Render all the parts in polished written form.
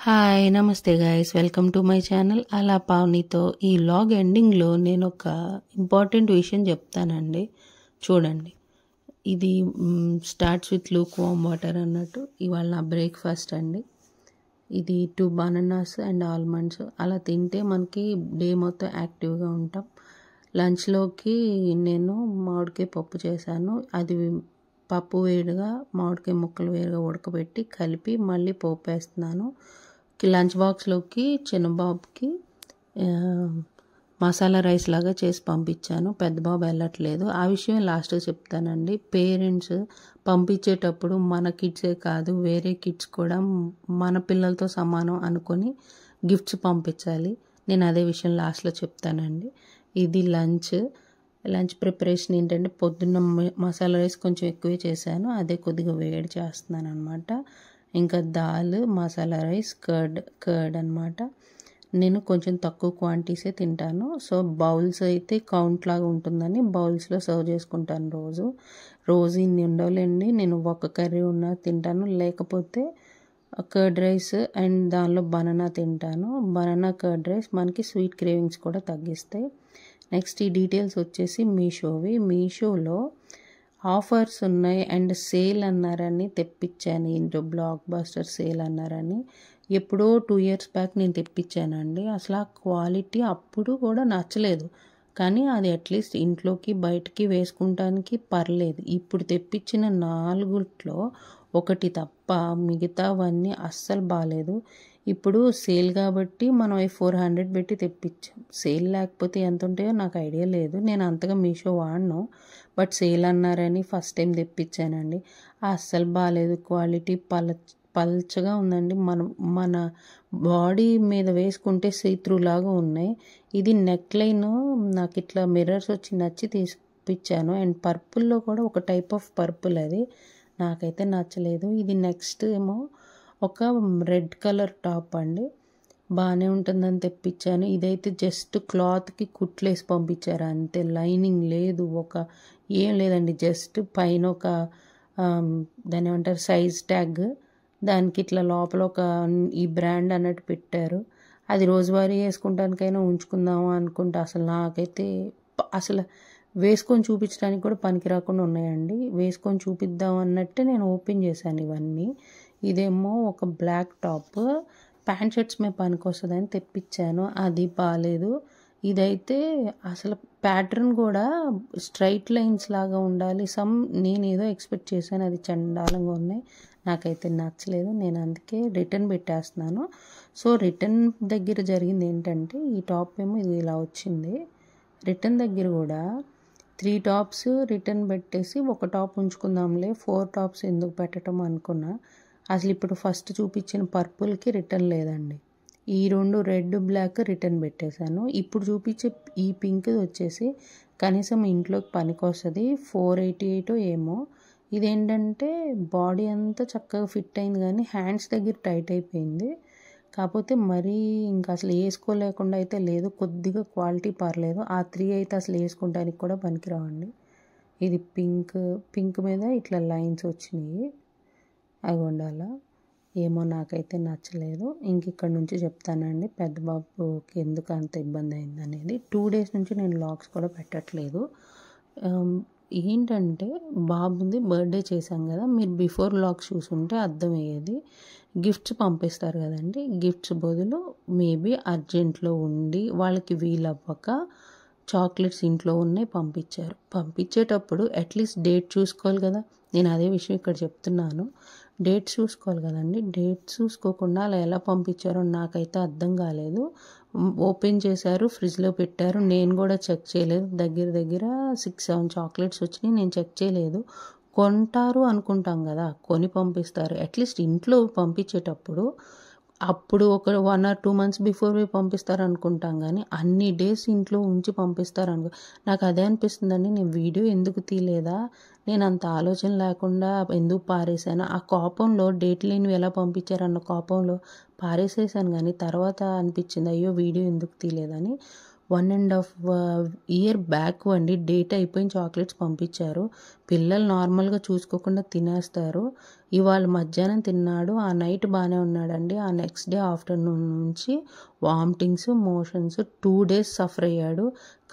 Hi నమస్తే guys welcome to my channel అలా పావనితో ఈ వ్లాగ్ ఎండింగ్లో నేను ఒక ఇంపార్టెంట్ విషయం చెప్తానండి. చూడండి, ఇది starts with Luke warm water అన్నట్టు. ఇవాళ నా బ్రేక్ఫాస్ట్ అండి. ఇది 2 బనానాస్ అండ్ ఆల్మండ్స్. అలా తింటే మనకి డే మొత్తం యాక్టివ్గా ఉంటాం. లంచ్లోకి నేను మామిడికాయ పప్పు చేశాను. అది పప్పు వేడిగా మామిడికాయ ముక్కలు వేరుగా ఉడకబెట్టి కలిపి మళ్ళీ పోపు వేస్తున్నాను. లంచ్ బాక్స్లోకి చిన్నబాబుకి మసాలా రైస్ లాగా చేసి పంపించాను. పెద్ద బాబు వెళ్ళట్లేదు. ఆ విషయం లాస్ట్గా చెప్తానండి. పేరెంట్స్ పంపించేటప్పుడు మన కిడ్సే కాదు వేరే కిడ్స్ కూడా మన పిల్లలతో సమానం అనుకొని గిఫ్ట్స్ పంపించాలి. నేను అదే విషయం లాస్ట్లో చెప్తానండి. ఇది లంచ్ ప్రిపరేషన్ ఏంటంటే పొద్దున్న మసాలా రైస్ కొంచెం ఎక్కువే చేశాను. అదే కొద్దిగా వేడి చేస్తున్నాను అనమాట. ఇంకా దాల్, మసాలా రైస్, కర్డ్ అనమాట. నేను కొంచెం తక్కువ క్వాంటిటీసే తింటాను. సో బౌల్స్ అయితే కౌంట్ లాగా ఉంటుందని బౌల్స్లో సర్వ్ చేసుకుంటాను. రోజు ఇన్ని ఉండవులేండి. నేను ఒక కర్రీ ఉన్నా తింటాను, లేకపోతే కర్డ్ రైస్ అండ్ దానిలో బనానా తింటాను. బనానా కర్డ్ రైస్ మనకి స్వీట్ క్రేవింగ్స్ కూడా తగ్గిస్తాయి. నెక్స్ట్ ఈ డీటెయిల్స్ వచ్చేసి మీషోలో ఆఫర్స్ ఉన్నాయి అండ్ సేల్ అన్నారని తెప్పించాను. ఇంట్లో బ్లాక్ బస్టర్ సేల్ అన్నారని ఎప్పుడో 2 years బ్యాక్ నేను తెప్పించానండి. అసలు ఆ క్వాలిటీ అప్పుడు కూడా నచ్చలేదు, కానీ అది అట్లీస్ట్ ఇంట్లోకి బయటికి వేసుకుంటానికి పర్లేదు. ఇప్పుడు తెప్పించిన 4 ఒకటి తప్ప మిగతావన్నీ అస్సలు బాగాలేదు. ఇప్పుడు సేల్ కాబట్టి మనం 400 పెట్టి తెప్పించాం. సేల్ లేకపోతే ఎంత ఉంటాయో నాకు ఐడియా లేదు. నేను అంతగా మీషో వాడను, బట్ సేల్ అన్నారని ఫస్ట్ టైం తెప్పించానండి. అస్సలు బాగాలేదు. క్వాలిటీ పల్చగా ఉందండి. మన బాడీ మీద వేసుకుంటే సీత్రూ లాగా ఉన్నాయి. ఇది నెక్ లైన్ నాకు ఇట్లా మిర్రర్స్ వచ్చి నచ్చి తీసుకొచ్చాను. అండ్ పర్పుల్లో కూడా ఒక టైప్ ఆఫ్ పర్పుల్, అది నాకైతే నచ్చలేదు. ఇది నెక్స్ట్ ఏమో ఒక రెడ్ కలర్ టాప్ అండి. బాగానే ఉంటుందని తెప్పించాను. ఇదైతే జస్ట్ క్లాత్కి కుట్లేసి పంపించారు అంతే, లైనింగ్ లేదు, ఏం లేదండి. జస్ట్ పైన ఒక దాని ఏమంటారు సైజ్ ట్యాగ్, దానికి ఇట్లా లోపల ఈ బ్రాండ్ అన్నట్టు పెట్టారు. అది రోజువారీ వేసుకుంటానికైనా ఉంచుకుందాము అనుకుంటే నాకైతే అసలు వేసుకొని చూపించడానికి కూడా పనికి రాకుండా ఉన్నాయండి. వేసుకొని చూపిద్దాం అన్నట్టే నేను ఓపెన్ చేశాను ఇవన్నీ. ఇదేమో ఒక బ్లాక్ టాప్, ప్యాంట్ షర్ట్స్ మీద పనికి వస్తుందని తెప్పించాను. అది బాగాలేదు. ఇదైతే అసలు ప్యాటర్న్ కూడా స్ట్రైట్ లైన్స్ లాగా ఉండాలి. నేను ఏదో ఎక్స్పెక్ట్ చేశాను, అది చండాలంగా ఉన్నాయి. నాకైతే నచ్చలేదు. నేను అందుకే రిటర్న్ పెట్టేస్తున్నాను. సో రిటర్న్ దగ్గర జరిగింది ఏంటంటే, ఈ టాప్ ఏమో ఇది ఇలా వచ్చింది. రిటర్న్ దగ్గర కూడా 3 టాప్స్ రిటర్న్ పెట్టేసి ఒక టాప్ ఉంచుకుందాంలే, 4 టాప్స్ ఎందుకు పెట్టడం అనుకున్నా. అసలు ఇప్పుడు ఫస్ట్ చూపించిన పర్పుల్కి రిటర్న్ లేదండి. ఈ 2 రెడ్ బ్లాక్ రిటర్న్ పెట్టేశాను. ఇప్పుడు చూపించే ఈ పింక్ వచ్చేసి కనీసం ఇంట్లోకి పనికి వస్తుంది. 488 ఏమో. ఇదేంటంటే బాడీ అంతా చక్కగా ఫిట్ అయింది, కానీ హ్యాండ్స్ దగ్గర టైట్ అయిపోయింది. కాకపోతే మరీ ఇంకా అసలు వేసుకోలేకుండా అయితే లేదు. కొద్దిగా క్వాలిటీ పర్లేదు. ఆ 3 అయితే అసలు వేసుకుంటానికి కూడా పనికిరావండి. ఇది పింక్ మీద ఇట్లా లైన్స్ వచ్చినాయి, అవి ఉండాలా ఏమో, నాకైతే నచ్చలేదు. ఇక్కడ నుంచి చెప్తానండి పెద్ద బాబుకి ఎందుకు అంత ఇబ్బంది అయింది అనేది. 2 days నుంచి నేను వ్లాగ్స్ కూడా పెట్టట్లేదు. ఏంటంటే బాబుది బర్త్డే చేశాం కదా, మీరు బిఫోర్ వ్లాగ్స్ చూసుంటే అర్థమయ్యేది. గిఫ్ట్స్ పంపిస్తారు కదండి, గిఫ్ట్స్ బదులు మేబీ అర్జెంట్లో ఉండి వాళ్ళకి వీలవ్వక చాక్లెట్స్ ఇంట్లో ఉన్నాయి పంపించారు. పంపించేటప్పుడు అట్లీస్ట్ డేట్ చూసుకోవాలి కదా. నేను అదే విషయం ఇక్కడ చెప్తున్నాను. డేట్ చూసుకోవాలి కదండి. డేట్ చూసుకోకుండా అలా ఎలా పంపించారో నాకైతే అర్థం కాలేదు. ఓపెన్ చేశారు, ఫ్రిడ్జ్లో పెట్టారు. నేను కూడా చెక్ చేయలేదు. దగ్గర 6-7 చాక్లెట్స్ వచ్చినాయి. నేను చెక్ చేయలేదు. కొంటారు అనుకుంటాం కదా, కొని పంపిస్తారు. అట్లీస్ట్ ఇంట్లో పంపించేటప్పుడు అప్పుడు ఒక 1 or 2 months బిఫోర్ పంపిస్తారు అనుకుంటాం, కానీ అన్ని డేస్ ఇంట్లో ఉంచి పంపిస్తారు నాకు అదే అనిపిస్తుందండి. నేను వీడియో ఎందుకు తీయలేదా, నేను అంత ఆలోచన లేకుండా ఎందుకు పారేసాను. ఆ కోపంలో డేట్ లేనివి ఎలా పంపించారన్న కోపంలో పారేసేసాను. కానీ తర్వాత అనిపించింది అయ్యో వీడియో ఎందుకు తీయలేదని. 1.5 year బ్యాక్ అండి డేట్ అయిపోయిన చాక్లెట్స్ పంపించారు. పిల్లలు నార్మల్గా చూసుకోకుండా తినేస్తారు. ఇవాళ మధ్యాహ్నం తిన్నాడు, ఆ నైట్ బాగానే ఉన్నాడండి. ఆ నెక్స్ట్ డే ఆఫ్టర్నూన్ నుంచి వామిటింగ్స్, మోషన్స్ 2 days సఫర్ అయ్యాడు.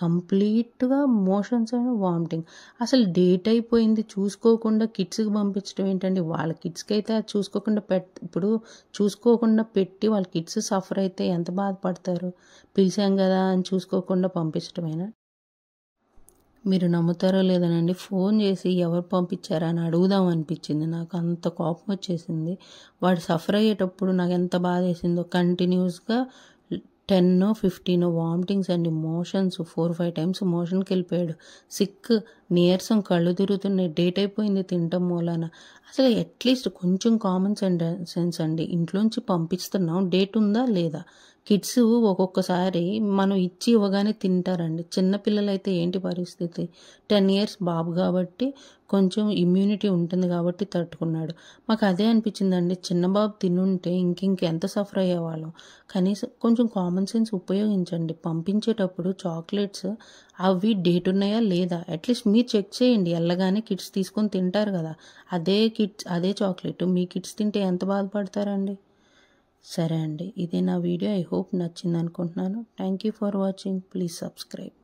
కంప్లీట్గా మోషన్స్ అండ్ వామిటింగ్. అసలు డేట్ అయిపోయింది చూసుకోకుండా కిడ్స్కి పంపించడం ఏంటండి? వాళ్ళ కిడ్స్కి అయితే అది చూసుకోకుండా ఇప్పుడు చూసుకోకుండా పెట్టి వాళ్ళ కిడ్స్ సఫర్ అయితే ఎంత బాధపడతారు? పిలిచాం కదా అని చూసుకోకుండా పంపించడమేనా? మీరు నమ్ముతారో లేదోనండి, ఫోన్ చేసి ఎవరు పంపించారా అని అడుగుదాం అనిపించింది. నాకు అంత కోపం వచ్చేసింది. వాడు సఫర్ అయ్యేటప్పుడు నాకు ఎంత బాధ వేసిందో. కంటిన్యూస్గా 10-15 వామిటింగ్స్ అండి, మోషన్స్ 4-5 times మోషన్కి వెళ్ళిపోయాడు. సిక్, నీరసం, కళ్ళు తిరుగుతున్నాయి. డేట్ అయిపోయింది తినటం మూలాన. అసలు అట్లీస్ట్ కొంచెం కామన్ సెన్స్ అండి. ఇంట్లోంచి పంపిస్తున్నాం, డేట్ ఉందా లేదా? కిడ్స్ ఒక్కొక్కసారి మనం ఇచ్చి ఇవ్వగానే తింటారండి. చిన్నపిల్లలైతే ఏంటి పరిస్థితి? 10 years బాబు కాబట్టి కొంచెం ఇమ్యూనిటీ ఉంటుంది కాబట్టి తట్టుకున్నాడు. మాకు అదే అనిపించిందండి, చిన్న బాబు తినుంటే ఇంకెంత సఫర్ అయ్యేవాళ్ళం. కనీసం కొంచెం కామన్ సెన్స్ ఉపయోగించండి. పంపించేటప్పుడు చాక్లెట్స్ అవి డేట్ ఉన్నాయా లేదా అట్లీస్ట్ మీరు చెక్ చేయండి. వెళ్ళగానే కిడ్స్ తీసుకొని తింటారు కదా, అదే చాక్లెట్ మీ కిడ్స్ తింటే ఎంత బాధపడతారండి? సరే అండి, ఇది నా వీడియో. ఐ హోప్ నచ్చింది అనుకుంటున్నాను. Thank you for watching. Please subscribe.